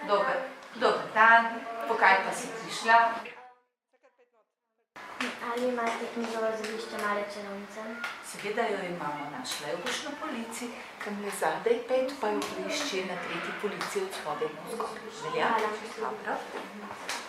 Dober dan, pokaj pa si prišla? Ali imate knjigo zališča Male čarovnice? Seveda jo imamo, našla jo boš na polici, kam je zadaj 5, pa jo poišči na 3. polici od spodaj navzgor. Velja? Hvala. Dobro.